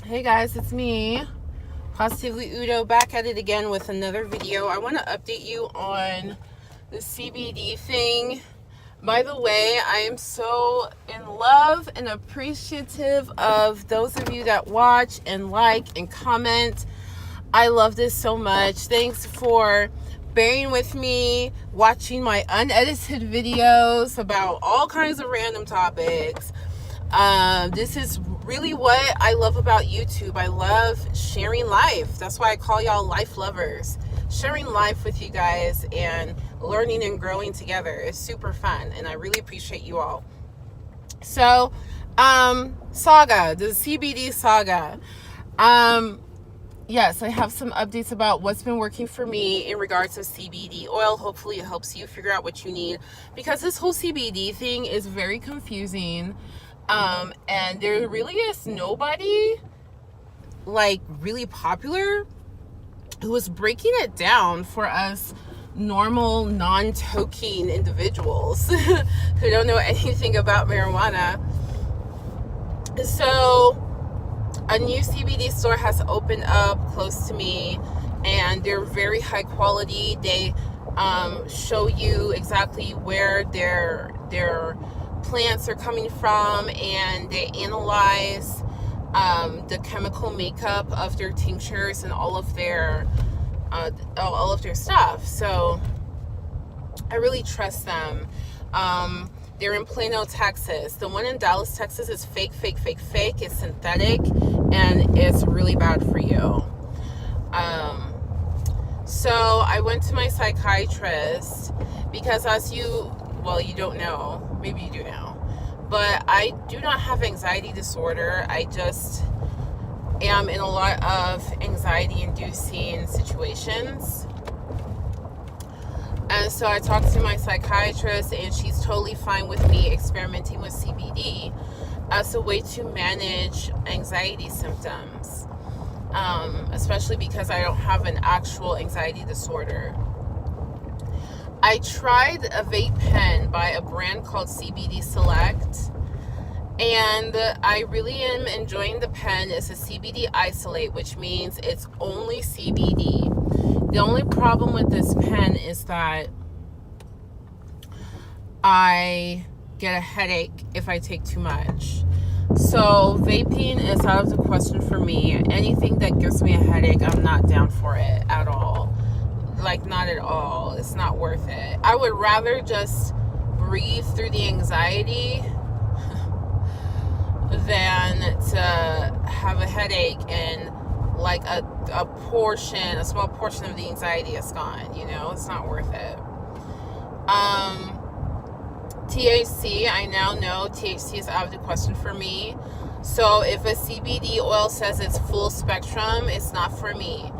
Hey guys, it's me, Positively Udo, back at it again with another video. I want to update you on the CBD thing. By the way, I am so in love and appreciative of those of you that watch and like and comment. I love this so much. Thanks for bearing with me, watching my unedited videos about all kinds of random topics. This is really what I love about YouTube. I love sharing life. That's why I call y'all life lovers. Sharing life with you guys and learning and growing together is super fun, and I really appreciate you all. So, saga, the CBD saga. Yes, I have some updates about what's been working for me in regards to CBD oil. Hopefully it helps you figure out what you need, because this whole CBD thing is very confusing. And there really is nobody like really popular who is breaking it down for us normal non-toking individuals who don't know anything about marijuana. So a new CBD store has opened up close to me, and they're very high quality. They show you exactly where their plants are coming from, and they analyze the chemical makeup of their tinctures and all of their stuff. So I really trust them. They're in Plano, Texas. The one in Dallas, Texas is fake. It's synthetic, and it's really bad for you. So I went to my psychiatrist because, you don't know, maybe you do know, but I do not have anxiety disorder. I just am in a lot of anxiety inducing situations. And so I talked to my psychiatrist, and she's totally fine with me experimenting with CBD as a way to manage anxiety symptoms, especially because I don't have an actual anxiety disorder. I tried a vape pen by a brand called CBD Select, and I really am enjoying the pen. It's a CBD isolate, which means it's only CBD. The only problem with this pen is that I get a headache if I take too much. So vaping is out of the question for me. Anything that gives me a headache, I'm not down for it at all. Like, not at all. It's not worth it. I would rather just breathe through the anxiety than to have a headache and like a small portion of the anxiety is gone. It's not worth it. THC, I now know THC is out of the question for me. So if a CBD oil says it's full spectrum, it's not for me.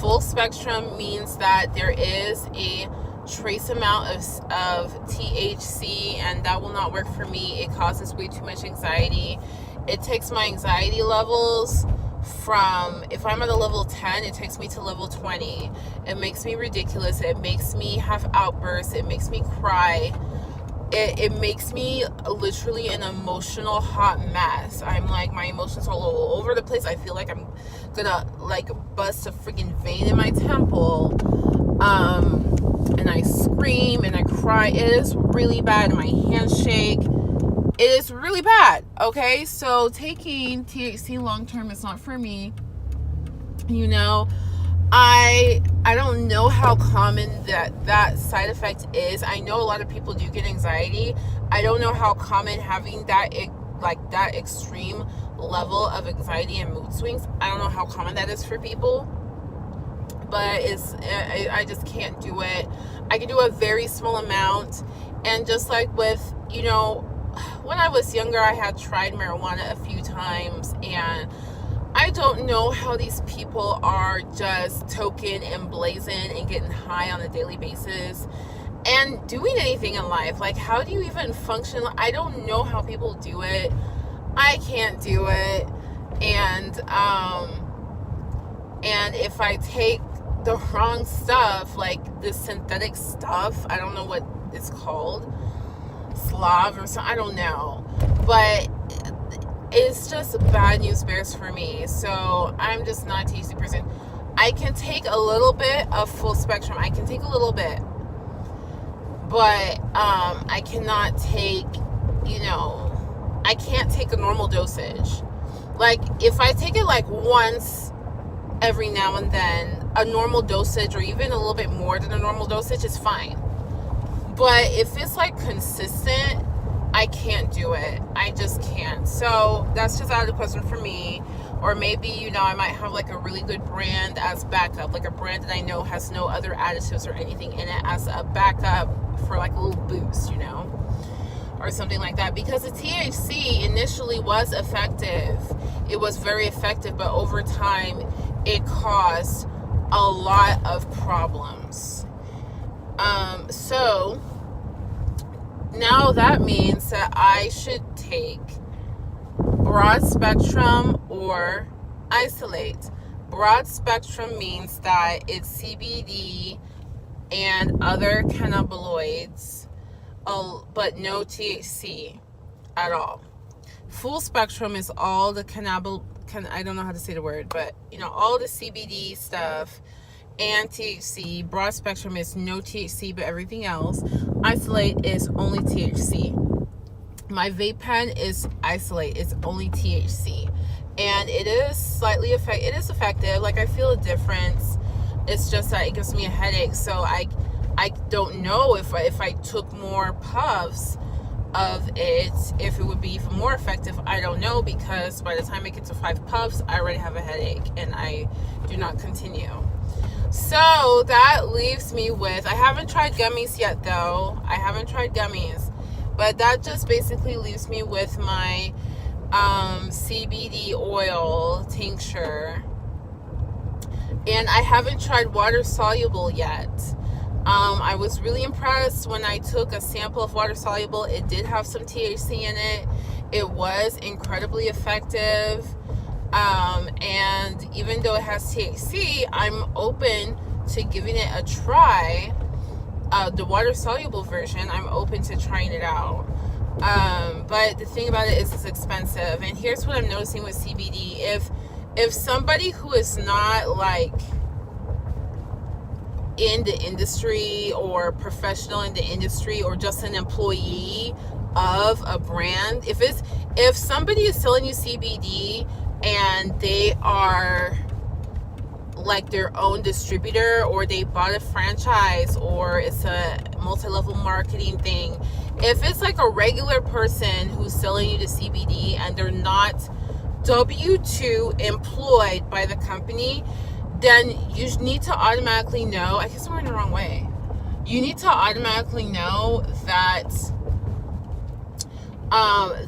Full spectrum means that there is a trace amount of THC, and that will not work for me. It causes way too much anxiety. It takes my anxiety levels from, if I'm at a level 10, it takes me to level 20. It makes me ridiculous. It makes me have outbursts. It makes me cry. It makes me literally an emotional hot mess. I'm like, my emotions are all over the place. I feel like I'm gonna bust a freaking vein in my temple. And I scream and I cry. It is really bad. My hands shake. It is really bad. Okay, so taking THC long term is not for me. I don't know how common that side effect is. I know a lot of people do get anxiety. I don't know how common having that extreme level of anxiety and mood swings. I don't know how common that is for people, but I just can't do it. I can do a very small amount, and just like with, when I was younger, I had tried marijuana a few times, and I don't know how these people are just token and blazing and getting high on a daily basis and doing anything in life. Like, how do you even function? I don't know how people do it. I can't do it. And if I take the wrong stuff, like the synthetic stuff, I don't know what it's called, Slav or something, I don't know. But it's just bad news bears for me. So I'm just not a THC person. I can take a little bit of full spectrum. I can take a little bit, but I cannot take, I can't take a normal dosage. Like, if I take it like once every now and then, a normal dosage, or even a little bit more than a normal dosage, is fine. But if it's like consistent, I can't do it. I just can't. So that's just out of the question for me. Or maybe, I might have like a really good brand as backup, like a brand that I know has no other additives or anything in it as a backup for like a little boost, or something like that. Because the THC initially was effective. It was very effective, but over time it caused a lot of problems. So now that means that I should take broad spectrum or isolate. Broad spectrum means that it's CBD and other cannabinoids, but no THC at all. Full spectrum is all the I don't know how to say the word, but all the CBD stuff and THC. Broad spectrum is no THC but everything else. Isolate is only THC. My vape pen is isolate. It's only THC, and it is slightly effective. It is effective. Like, I feel a difference. It's just that it gives me a headache. So I don't know if I took more puffs of it, if it would be even more effective. I don't know, because by the time I get to 5 puffs, I already have a headache, and I do not continue. So that leaves me with, I haven't tried gummies yet though. I haven't tried gummies. But that just basically leaves me with my CBD oil tincture. And I haven't tried water soluble yet. I was really impressed when I took a sample of water soluble. It did have some THC in it. It was incredibly effective. And even though it has THC, I'm open to giving it a try. The water soluble version, I'm open to trying it out. But the thing about it is it's expensive. And here's what I'm noticing with CBD. If somebody who is not like in the industry or professional in the industry or just an employee of a brand, if somebody is selling you CBD and they are like their own distributor, or they bought a franchise, or it's a multi-level marketing thing, if it's like a regular person who's selling you the CBD and they're not W-2 employed by the company, then you need to automatically know, I guess I'm going the wrong way. You need to automatically know that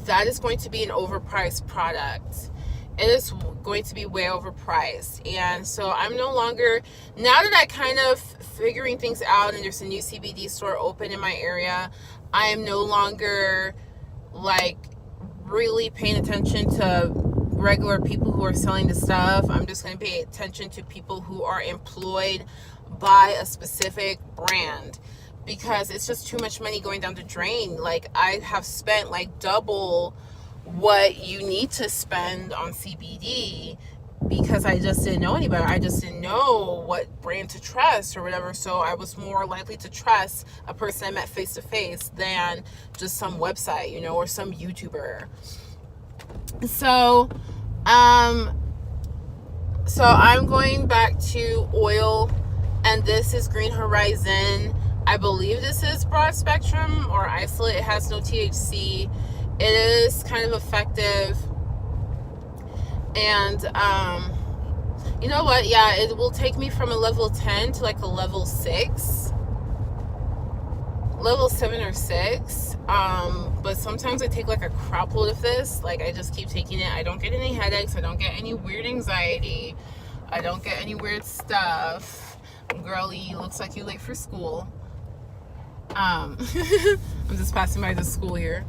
that is going to be an overpriced product. It is going to be way overpriced. And so I'm no longer, now that I kind of figuring things out and there's a new CBD store open in my area, I am no longer like really paying attention to regular people who are selling the stuff. I'm just going to pay attention to people who are employed by a specific brand, because it's just too much money going down the drain. Like, I have spent like double what you need to spend on CBD because I just didn't know any better. I just didn't know what brand to trust or whatever. So I was more likely to trust a person I met face to face than just some website, or some YouTuber. So I'm going back to oil, and this is Green Horizon. I believe this is broad spectrum or isolate. It has no THC. It is kind of effective. And you know what? Yeah, it will take me from a level 10 to like a level 6. Level 7 or 6. But sometimes I take like a crap load of this. Like, I just keep taking it. I don't get any headaches. I don't get any weird anxiety. I don't get any weird stuff. Girlie, looks like you're late for school. I'm just passing by the school here.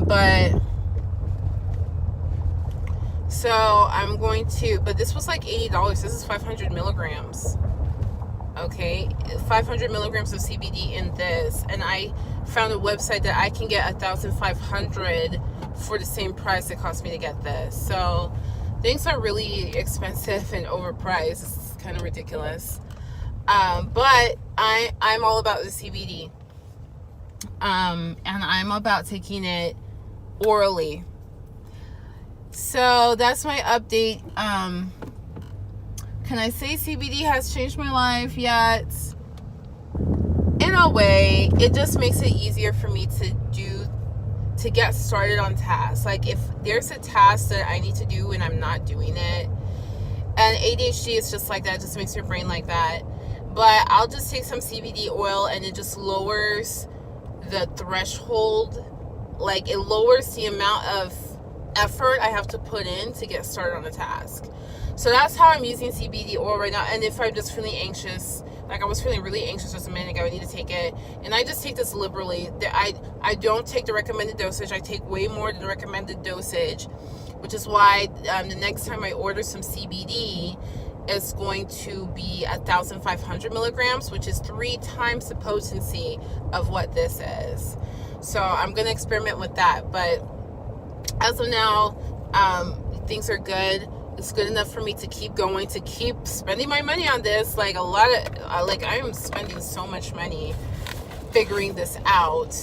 But so I'm going to, but this was like $80. This is 500 milligrams. Okay, 500 milligrams of CBD in this, and I found a website that I can get 1,500 for the same price it cost me to get this. So things are really expensive and overpriced. It's kind of ridiculous. But I'm all about the CBD. And I'm about taking it orally. So that's my update. Can I say CBD has changed my life yet? In a way, it just makes it easier for me to get started on tasks. Like if there's a task that I need to do and I'm not doing it, and ADHD is just like that, it just makes your brain like that. But I'll just take some CBD oil and it just lowers the threshold. Like it lowers the amount of effort I have to put in to get started on a task. So that's how I'm using CBD oil right now. And if I'm just feeling anxious, like I was feeling really anxious just a minute ago, I need to take it. And I just take this liberally. I don't take the recommended dosage. I take way more than the recommended dosage, which is why the next time I order some CBD, it's going to be 1,500 milligrams, which is 3 times the potency of what this is. So I'm going to experiment with that. But as of now, things are good. It's good enough for me to keep going, to keep spending my money on this. Like I am spending so much money figuring this out.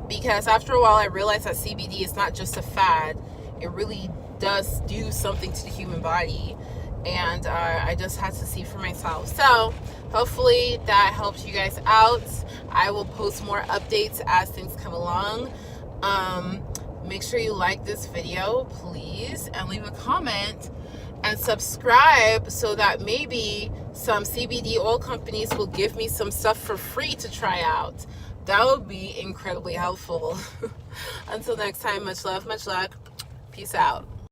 Because after a while I realized that CBD is not just a fad. It really does do something to the human body. And I just had to see for myself. So hopefully that helps you guys out. I will post more updates as things come along. Make sure you like this video, please, and leave a comment and subscribe so that maybe some CBD oil companies will give me some stuff for free to try out. That would be incredibly helpful. Until next time, much love, much luck. Peace out.